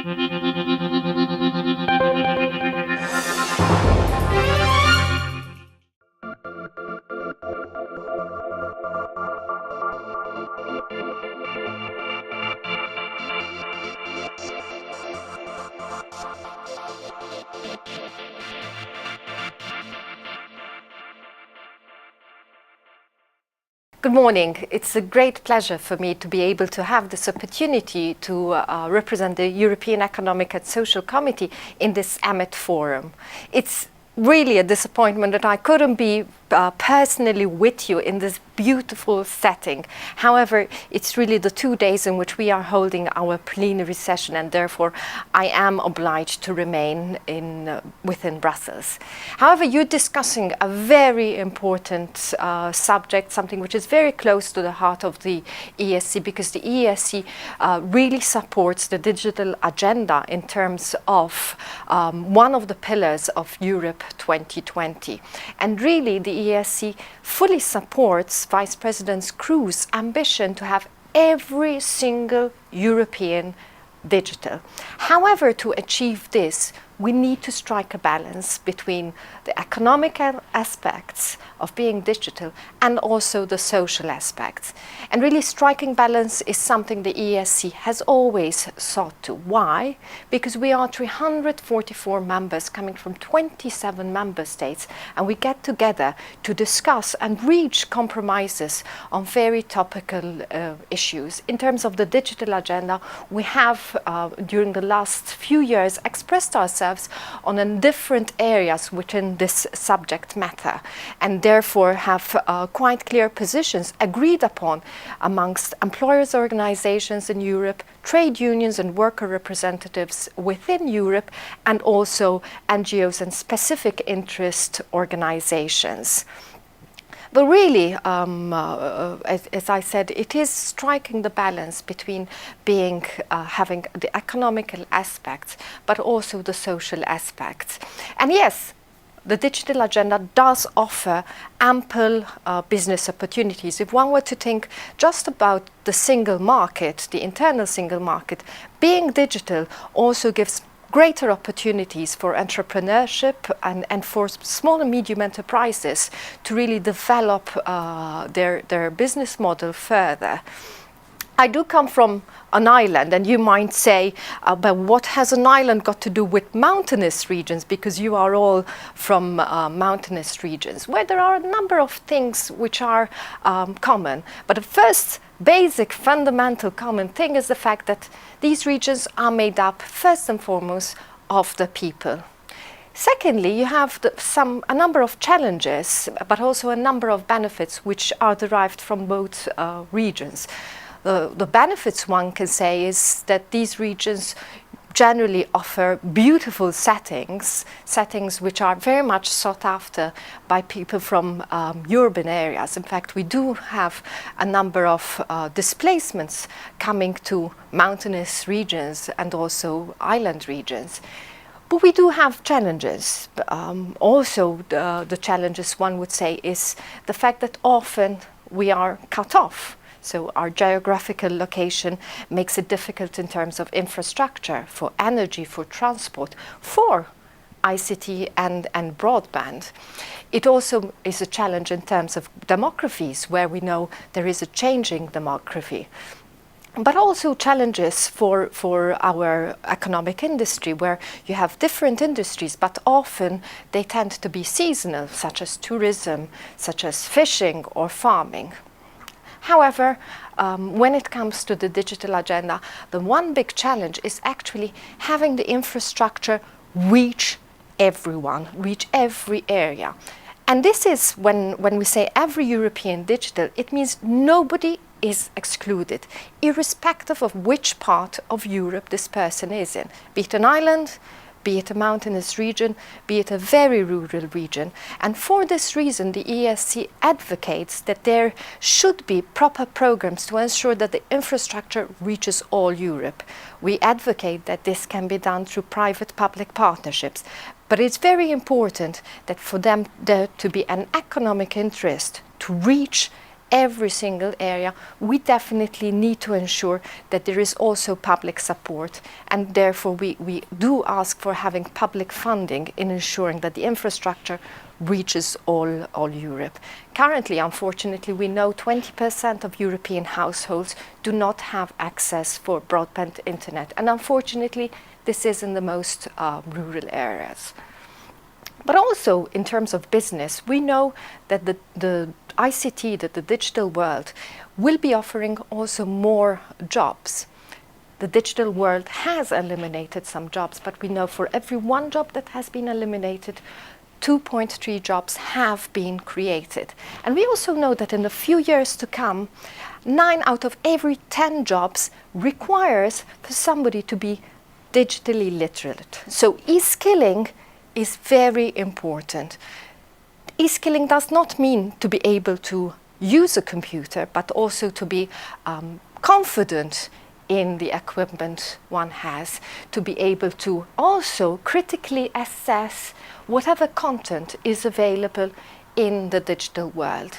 Good morning. It's a great pleasure for me to be able to have this opportunity to represent the European Economic and Social Committee in this AMET forum. It's really a disappointment that I couldn't be personally with you in this beautiful setting. However, it's really the 2 days in which we are holding our plenary session, and therefore I am obliged to remain within Brussels. However, you're discussing a very important subject, something which is very close to the heart of the ESC, because the ESC really supports the digital agenda in terms of one of the pillars of Europe 2020. And really, the ESC fully supports Vice President Kroes's ambition to have every single European digital. However, to achieve this, we need to strike a balance between the economic aspects of being digital and also the social aspects. And really striking balance is something the ESC has always sought to. Why? Because we are 344 members coming from 27 member states, and we get together to discuss and reach compromises on very topical issues. In terms of the digital agenda, we have during the last few years expressed ourselves on different areas within this subject matter, and therefore have quite clear positions agreed upon amongst employers' organizations in Europe, trade unions and worker representatives within Europe, and also NGOs and specific interest organizations. But really, as I said, it is striking the balance between having the economical aspects, but also the social aspects. And yes, the digital agenda does offer ample business opportunities. If one were to think just about the single market, the internal single market, being digital also gives greater opportunities for entrepreneurship and for small and medium enterprises to really develop their business model further. I do come from an island, and you might say, but what has an island got to do with mountainous regions, because you are all from mountainous regions, where there are a number of things which are common. But the first basic fundamental common thing is the fact that these regions are made up first and foremost of the people. Secondly, you have a number of challenges, but also a number of benefits which are derived from both regions. The benefits, one can say, is that these regions generally offer beautiful settings which are very much sought after by people from urban areas. In fact, we do have a number of displacements coming to mountainous regions and also island regions. But we do have challenges. Also, the challenges, one would say, is the fact that often we are cut off. So our geographical location makes it difficult in terms of infrastructure, for energy, for transport, for ICT and broadband. It also is a challenge in terms of demographies, where we know there is a changing demography. But also challenges for our economic industry, where you have different industries, but often they tend to be seasonal, such as tourism, such as fishing or farming. However, when it comes to the digital agenda, the one big challenge is actually having the infrastructure reach everyone, reach every area. And this is when we say every European digital, it means nobody is excluded, irrespective of which part of Europe this person is in, be it an island, be it a mountainous region, be it a very rural region. And for this reason, the ESC advocates that there should be proper programs to ensure that the infrastructure reaches all Europe. We advocate that this can be done through private-public partnerships. But it's very important that for them there to be an economic interest to reach every single area, we definitely need to ensure that there is also public support, and therefore we do ask for having public funding in ensuring that the infrastructure reaches all Europe. Currently, unfortunately, we know 20% of European households do not have access for broadband internet, and unfortunately this is in the most rural areas. But also in terms of business, we know that the ICT, that the digital world, will be offering also more jobs. The digital world has eliminated some jobs, but we know for every one job that has been eliminated, 2.3 jobs have been created. And we also know that in the few years to come, 9 out of every 10 jobs requires for somebody to be digitally literate. So e-skilling is very important. E-skilling does not mean to be able to use a computer, but also to be confident in the equipment one has, to be able to also critically assess whatever content is available in the digital world.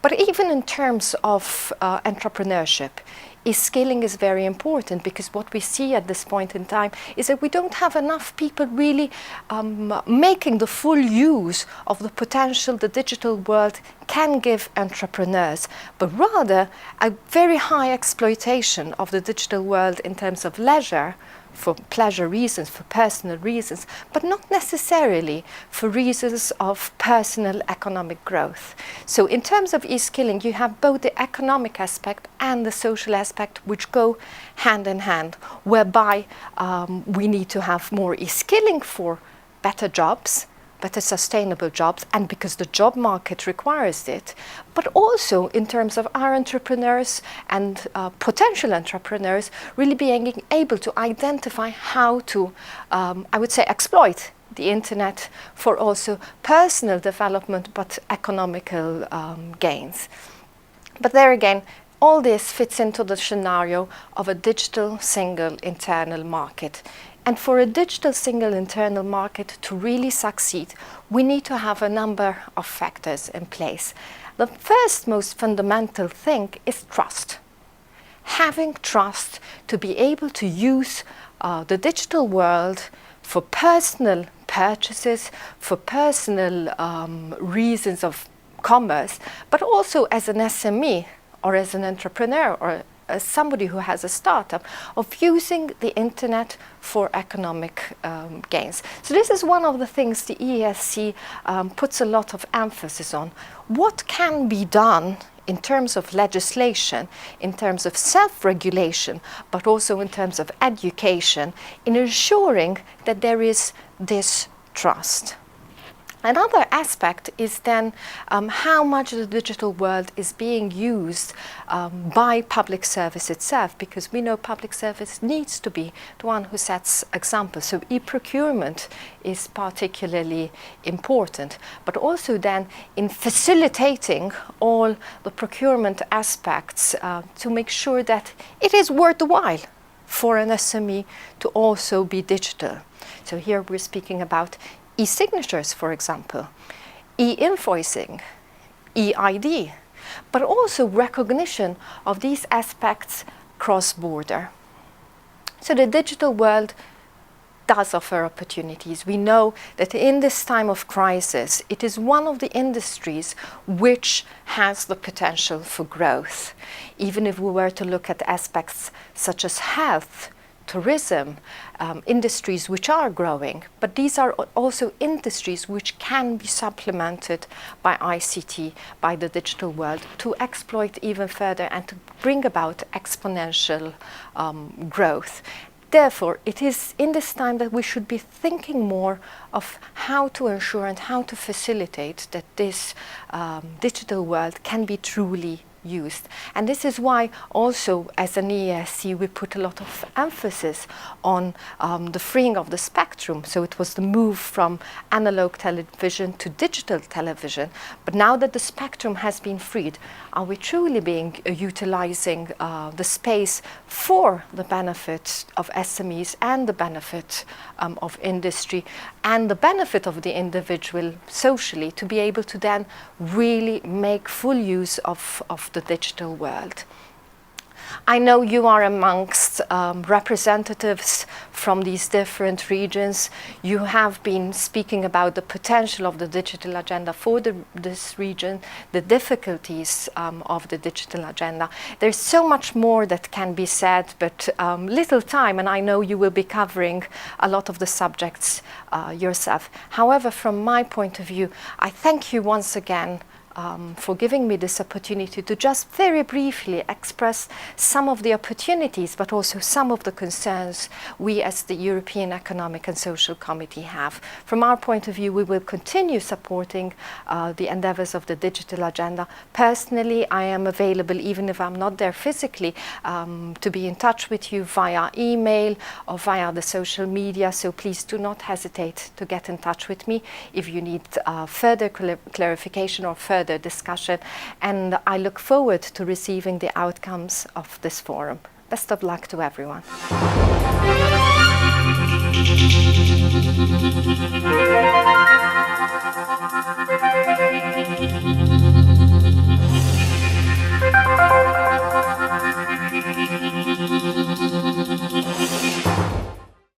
But even in terms of entrepreneurship, e-skilling is very important, because what we see at this point in time is that we don't have enough people really making the full use of the potential the digital world can give entrepreneurs, but rather a very high exploitation of the digital world in terms of leisure, for pleasure reasons, for personal reasons, but not necessarily for reasons of personal economic growth. So in terms of e-skilling, you have both the economic aspect and the social aspect, which go hand in hand, whereby we need to have more e-skilling for better jobs, better sustainable jobs, and because the job market requires it, but also in terms of our entrepreneurs and potential entrepreneurs really being able to identify how to, I would say, exploit the internet for also personal development, but economical gains. But there again, all this fits into the scenario of a digital single internal market. And for a digital single internal market to really succeed, we need to have a number of factors in place. The first most fundamental thing is trust. Having trust to be able to use the digital world for personal purchases, for personal reasons of commerce, but also as an SME or as an entrepreneur or as somebody who has a startup, of using the internet for economic gains. So this is one of the things the ESC puts a lot of emphasis on. What can be done in terms of legislation, in terms of self-regulation, but also in terms of education, in ensuring that there is this trust. Another aspect is then how much the digital world is being used by public service itself, because we know public service needs to be the one who sets examples. So e-procurement is particularly important, but also then in facilitating all the procurement aspects to make sure that it is worth the while for an SME to also be digital. So here we're speaking about e-signatures, for example, e-invoicing, e-ID, but also recognition of these aspects cross-border. So the digital world does offer opportunities. We know that in this time of crisis, it is one of the industries which has the potential for growth. Even if we were to look at aspects such as health, tourism, industries which are growing, but these are also industries which can be supplemented by ICT, by the digital world, to exploit even further and to bring about exponential growth. Therefore, it is in this time that we should be thinking more of how to ensure and how to facilitate that this digital world can be truly used. And this is why also as an ESC we put a lot of emphasis on the freeing of the spectrum. So it was the move from analog television to digital television. But now that the spectrum has been freed, are we truly being utilizing the space for the benefit of SMEs and the benefit of industry and the benefit of the individual socially, to be able to then really make full use of the digital world. I know you are amongst representatives from these different regions. You have been speaking about the potential of the digital agenda for this region, the difficulties of the digital agenda. There's so much more that can be said, but little time, and I know you will be covering a lot of the subjects yourself. However, from my point of view, I thank you once again for giving me this opportunity to just very briefly express some of the opportunities, but also some of the concerns we as the European Economic and Social Committee have. From our point of view, we will continue supporting the endeavors of the digital agenda. Personally, I am available, even if I'm not there physically, to be in touch with you via email or via the social media, so please do not hesitate to get in touch with me if you need further clarification or further discussion, and I look forward to receiving the outcomes of this forum. Best of luck to everyone.